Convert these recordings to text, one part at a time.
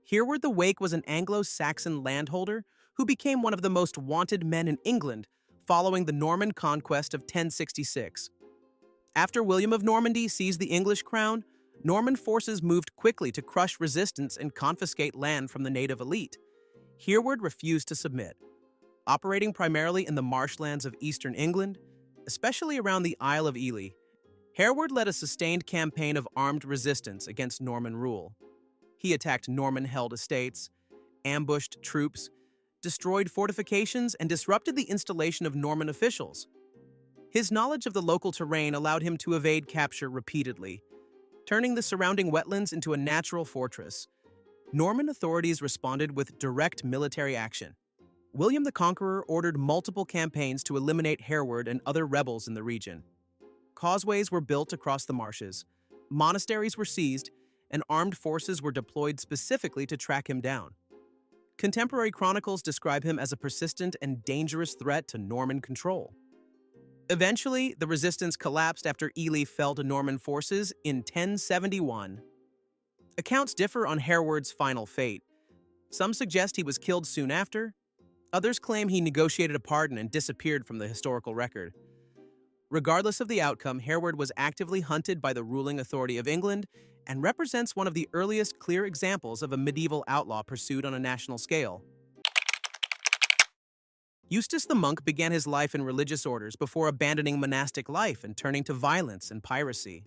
Hereward the Wake was an Anglo-Saxon landholder who became one of the most wanted men in England following the Norman conquest of 1066. After William of Normandy seized the English crown, Norman forces moved quickly to crush resistance and confiscate land from the native elite. Hereward refused to submit. Operating primarily in the marshlands of eastern England, especially around the Isle of Ely, Hereward led a sustained campaign of armed resistance against Norman rule. He attacked Norman-held estates, ambushed troops, destroyed fortifications, and disrupted the installation of Norman officials. His knowledge of the local terrain allowed him to evade capture repeatedly, turning the surrounding wetlands into a natural fortress. Norman authorities responded with direct military action. William the Conqueror ordered multiple campaigns to eliminate Hereward and other rebels in the region. Causeways were built across the marshes, monasteries were seized, and armed forces were deployed specifically to track him down. Contemporary chronicles describe him as a persistent and dangerous threat to Norman control. Eventually, the resistance collapsed after Ely fell to Norman forces in 1071. Accounts differ on Hereward's final fate. Some suggest he was killed soon after. Others claim he negotiated a pardon and disappeared from the historical record. Regardless of the outcome, Hereward was actively hunted by the ruling authority of England and represents one of the earliest clear examples of a medieval outlaw pursued on a national scale. Eustace the monk began his life in religious orders before abandoning monastic life and turning to violence and piracy.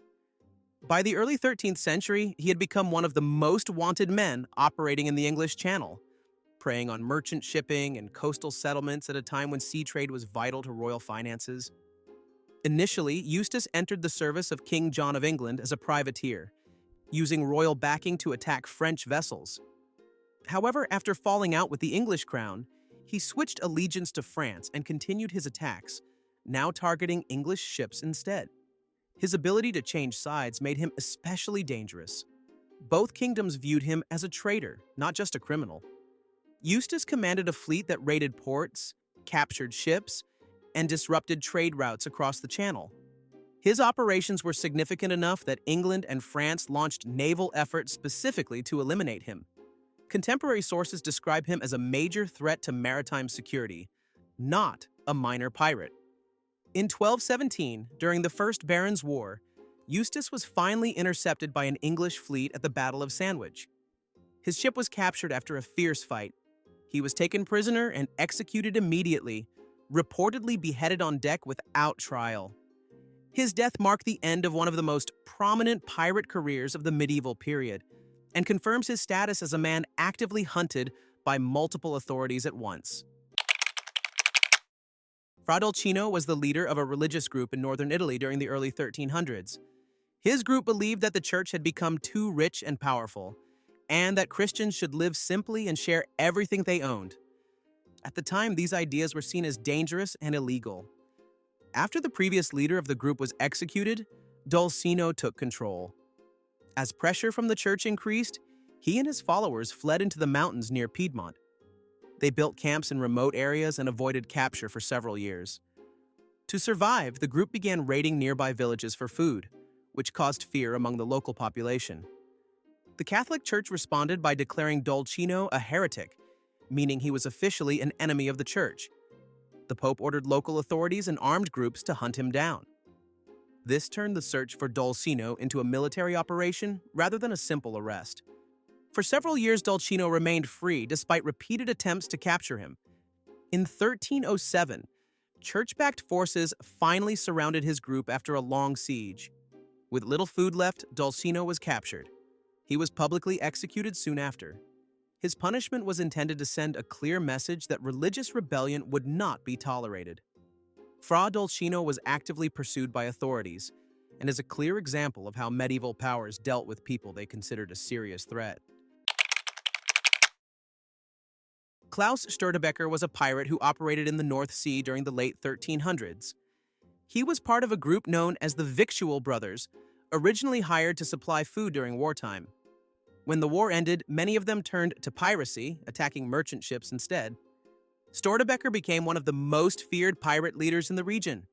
By the early 13th century, he had become one of the most wanted men operating in the English Channel, preying on merchant shipping and coastal settlements at a time when sea trade was vital to royal finances. Initially, Eustace entered the service of King John of England as a privateer, using royal backing to attack French vessels. However, after falling out with the English crown, he switched allegiance to France and continued his attacks, now targeting English ships instead. His ability to change sides made him especially dangerous. Both kingdoms viewed him as a traitor, not just a criminal. Eustace commanded a fleet that raided ports, captured ships, and disrupted trade routes across the Channel. His operations were significant enough that England and France launched naval efforts specifically to eliminate him. Contemporary sources describe him as a major threat to maritime security, not a minor pirate. In 1217, during the First Barons' War, Eustace was finally intercepted by an English fleet at the Battle of Sandwich. His ship was captured after a fierce fight. He was taken prisoner and executed immediately, reportedly beheaded on deck without trial. His death marked the end of one of the most prominent pirate careers of the medieval period, and confirms his status as a man actively hunted by multiple authorities at once. Fra Dolcino was the leader of a religious group in northern Italy during the early 1300s. His group believed that the church had become too rich and powerful, and that Christians should live simply and share everything they owned. At the time, these ideas were seen as dangerous and illegal. After the previous leader of the group was executed, Dolcino took control. As pressure from the church increased, he and his followers fled into the mountains near Piedmont. They built camps in remote areas and avoided capture for several years. To survive, the group began raiding nearby villages for food, which caused fear among the local population. The Catholic Church responded by declaring Dolcino a heretic, meaning he was officially an enemy of the church. The Pope ordered local authorities and armed groups to hunt him down. This turned the search for Dolcino into a military operation rather than a simple arrest. For several years, Dolcino remained free despite repeated attempts to capture him. In 1307, church-backed forces finally surrounded his group after a long siege. With little food left, Dolcino was captured. He was publicly executed soon after. His punishment was intended to send a clear message that religious rebellion would not be tolerated. Fra Dolcino was actively pursued by authorities and is a clear example of how medieval powers dealt with people they considered a serious threat. Klaus Störtebeker was a pirate who operated in the North Sea during the late 1300s. He was part of a group known as the Victual Brothers, originally hired to supply food during wartime. When the war ended, many of them turned to piracy, attacking merchant ships instead. Störtebeker became one of the most feared pirate leaders in the region.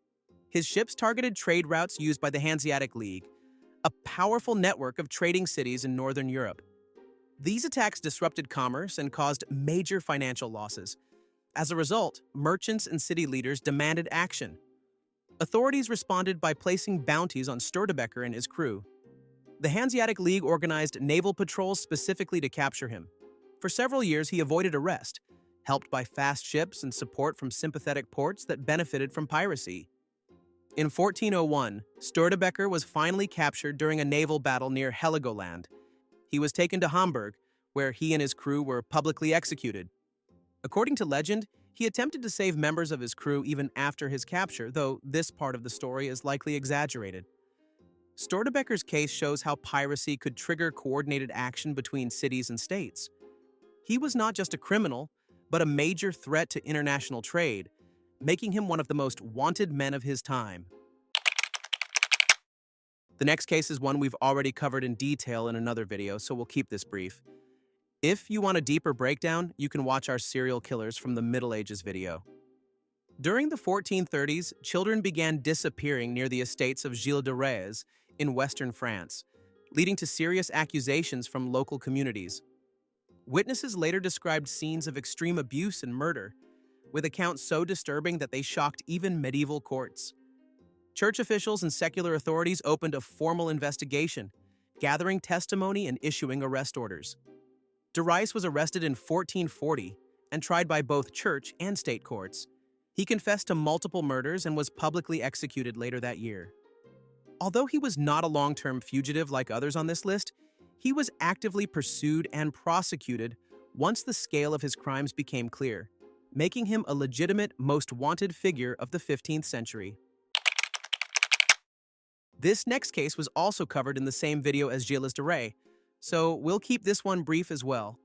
His ships targeted trade routes used by the Hanseatic League, a powerful network of trading cities in northern Europe. These attacks disrupted commerce and caused major financial losses. As a result, merchants and city leaders demanded action. Authorities responded by placing bounties on Stortebeker and his crew. The Hanseatic League organized naval patrols specifically to capture him. For several years, he avoided arrest, helped by fast ships and support from sympathetic ports that benefited from piracy. In 1401, Stortebeker was finally captured during a naval battle near Heligoland. He was taken to Hamburg, where he and his crew were publicly executed. According to legend, he attempted to save members of his crew even after his capture, though this part of the story is likely exaggerated. Stortebeker's case shows how piracy could trigger coordinated action between cities and states. He was not just a criminal, but a major threat to international trade, making him one of the most wanted men of his time. The next case is one we've already covered in detail in another video, so we'll keep this brief. If you want a deeper breakdown, you can watch our serial killers from the Middle Ages video. During the 1430s, children began disappearing near the estates of Gilles de Rais in western France, leading to serious accusations from local communities. Witnesses later described scenes of extreme abuse and murder, with accounts so disturbing that they shocked even medieval courts. Church officials and secular authorities opened a formal investigation, gathering testimony and issuing arrest orders. De Rais was arrested in 1440 and tried by both church and state courts. He confessed to multiple murders and was publicly executed later that year. Although he was not a long-term fugitive like others on this list, he was actively pursued and prosecuted once the scale of his crimes became clear, making him a legitimate, most wanted figure of the 15th century. This next case was also covered in the same video as Gilles de Rais, so we'll keep this one brief as well.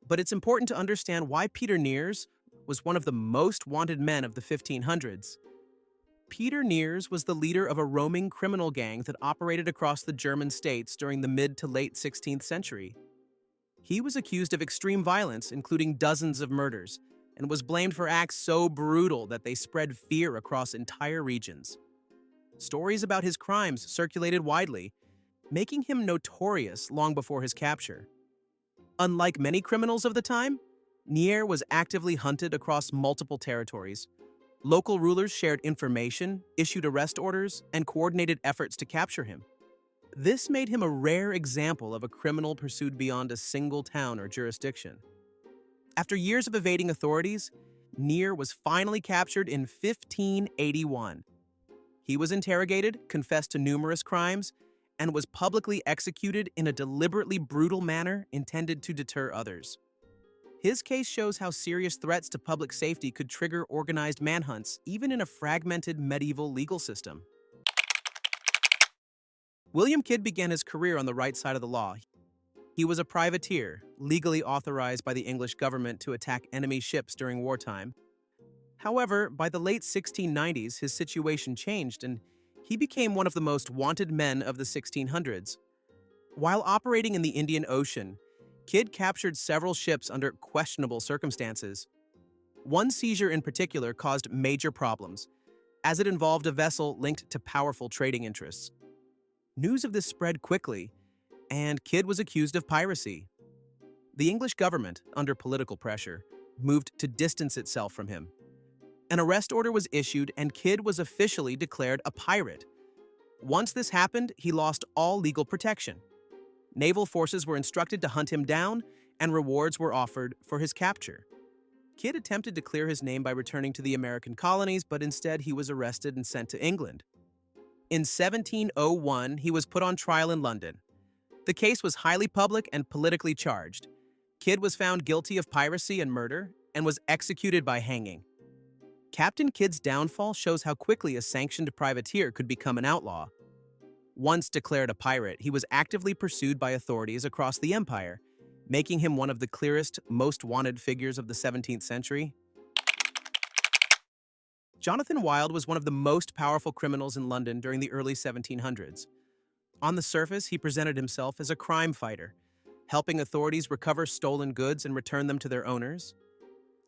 But it's important to understand why Peter Neers was one of the most wanted men of the 1500s. Peter Neers was the leader of a roaming criminal gang that operated across the German states during the mid to late 16th century. He was accused of extreme violence, including dozens of murders, and was blamed for acts so brutal that they spread fear across entire regions. Stories about his crimes circulated widely, making him notorious long before his capture. Unlike many criminals of the time, Neers was actively hunted across multiple territories. Local rulers shared information, issued arrest orders, and coordinated efforts to capture him. This made him a rare example of a criminal pursued beyond a single town or jurisdiction. After years of evading authorities, Neers was finally captured in 1581. He was interrogated, confessed to numerous crimes, and was publicly executed in a deliberately brutal manner intended to deter others. His case shows how serious threats to public safety could trigger organized manhunts, even in a fragmented medieval legal system. William Kidd began his career on the right side of the law. He was a privateer, legally authorized by the English government to attack enemy ships during wartime. However, by the late 1690s, his situation changed, and he became one of the most wanted men of the 1600s. While operating in the Indian Ocean, Kidd captured several ships under questionable circumstances. One seizure in particular caused major problems, as it involved a vessel linked to powerful trading interests. News of this spread quickly, and Kidd was accused of piracy. The English government, under political pressure, moved to distance itself from him. An arrest order was issued, and Kidd was officially declared a pirate. Once this happened, he lost all legal protection. Naval forces were instructed to hunt him down, and rewards were offered for his capture. Kidd attempted to clear his name by returning to the American colonies, but instead he was arrested and sent to England. In 1701, he was put on trial in London. The case was highly public and politically charged. Kidd was found guilty of piracy and murder and was executed by hanging. Captain Kidd's downfall shows how quickly a sanctioned privateer could become an outlaw. Once declared a pirate, he was actively pursued by authorities across the empire, making him one of the clearest, most wanted figures of the 17th century. Jonathan Wild was one of the most powerful criminals in London during the early 1700s. On the surface, he presented himself as a crime fighter, helping authorities recover stolen goods and return them to their owners.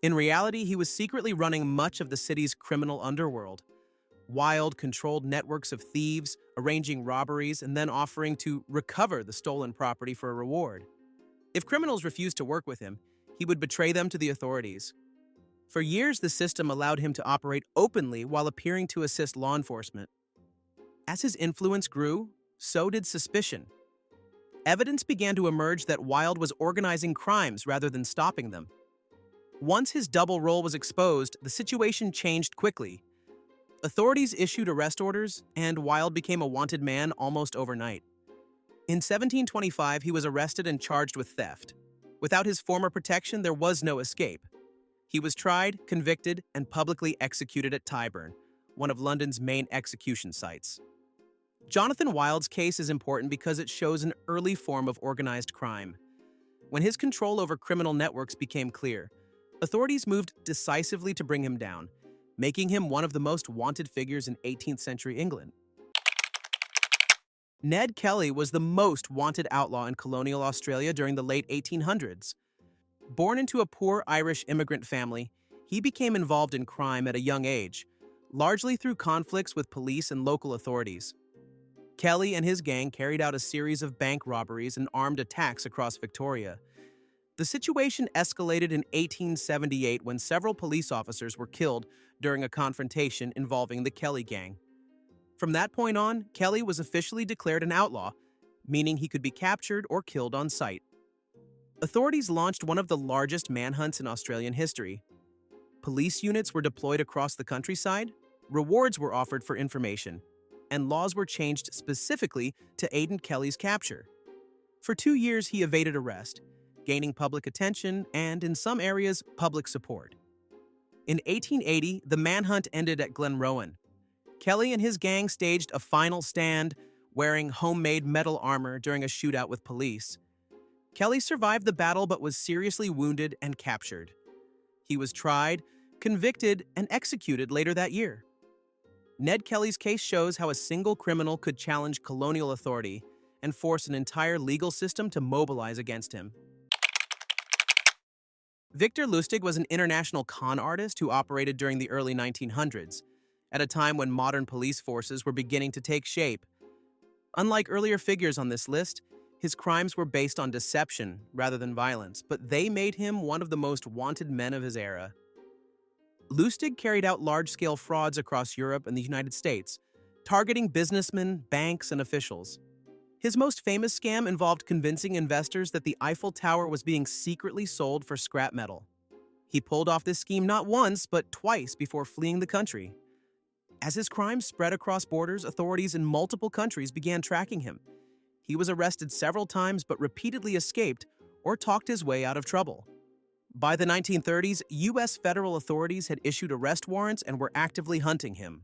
In reality, he was secretly running much of the city's criminal underworld. Wild controlled networks of thieves, arranging robberies, and then offering to recover the stolen property for a reward. If criminals refused to work with him, he would betray them to the authorities. For years, the system allowed him to operate openly while appearing to assist law enforcement. As his influence grew, so did suspicion. Evidence began to emerge that Wilde was organizing crimes rather than stopping them. Once his double role was exposed, the situation changed quickly. Authorities issued arrest orders, and Wilde became a wanted man almost overnight. In 1725, he was arrested and charged with theft. Without his former protection, there was no escape. He was tried, convicted, and publicly executed at Tyburn, one of London's main execution sites. Jonathan Wilde's case is important because it shows an early form of organized crime. When his control over criminal networks became clear, authorities moved decisively to bring him down, making him one of the most wanted figures in 18th century England. Ned Kelly was the most wanted outlaw in colonial Australia during the late 1800s. Born into a poor Irish immigrant family, he became involved in crime at a young age, largely through conflicts with police and local authorities. Kelly and his gang carried out a series of bank robberies and armed attacks across Victoria. The situation escalated in 1878 when several police officers were killed during a confrontation involving the Kelly gang. From that point on, Kelly was officially declared an outlaw, meaning he could be captured or killed on sight. Authorities launched one of the largest manhunts in Australian history. Police units were deployed across the countryside, rewards were offered for information, and laws were changed specifically to aid in Kelly's capture. For 2 years, he evaded arrest, gaining public attention and, in some areas, public support. In 1880, the manhunt ended at Glenrowan. Kelly and his gang staged a final stand, wearing homemade metal armor during a shootout with police. Kelly survived the battle but was seriously wounded and captured. He was tried, convicted, and executed later that year. Ned Kelly's case shows how a single criminal could challenge colonial authority and force an entire legal system to mobilize against him. Victor Lustig was an international con artist who operated during the early 1900s, at a time when modern police forces were beginning to take shape. Unlike earlier figures on this list, his crimes were based on deception rather than violence, but they made him one of the most wanted men of his era. Lustig carried out large-scale frauds across Europe and the United States, targeting businessmen, banks, and officials. His most famous scam involved convincing investors that the Eiffel Tower was being secretly sold for scrap metal. He pulled off this scheme not once, but twice before fleeing the country. As his crimes spread across borders, authorities in multiple countries began tracking him. He was arrested several times but repeatedly escaped or talked his way out of trouble. By the 1930s, U.S. federal authorities had issued arrest warrants and were actively hunting him.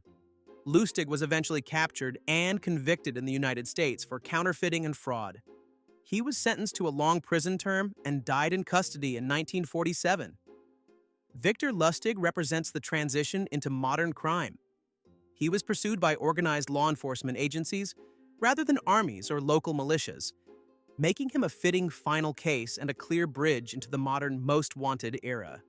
Lustig was eventually captured and convicted in the United States for counterfeiting and fraud. He was sentenced to a long prison term and died in custody in 1947. Victor Lustig represents the transition into modern crime. He was pursued by organized law enforcement agencies rather than armies or local militias, making him a fitting final case and a clear bridge into the modern most wanted era.